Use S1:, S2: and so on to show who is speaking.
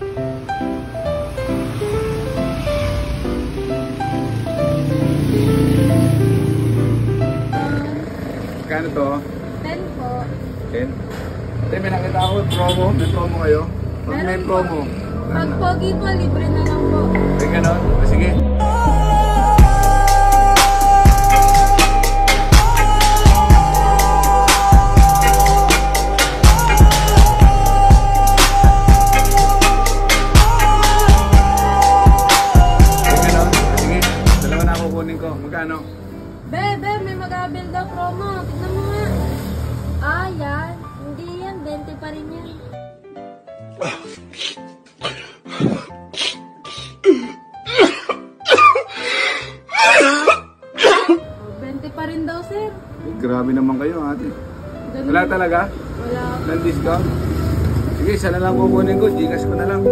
S1: Kano to?
S2: 10 po.
S1: 10? Ate, may nakita ako promo. May promo kayo? Pag may promo.
S2: Pag pogi po, libre na lang po.
S1: May ganon? Sige. Magkano?
S2: Bebe, may mag-abil daw promo. Tignan mo nga. Ah, yan. Hindi yan. 20 pa rin yan. Oh, 20 pa rin daw, sir.
S1: Grabe naman kayo, ate.
S2: Ganun.
S1: Wala talaga?
S2: Wala.
S1: Walang discount? Sige, isa na lang kukunin ko. Gcash ko na lang.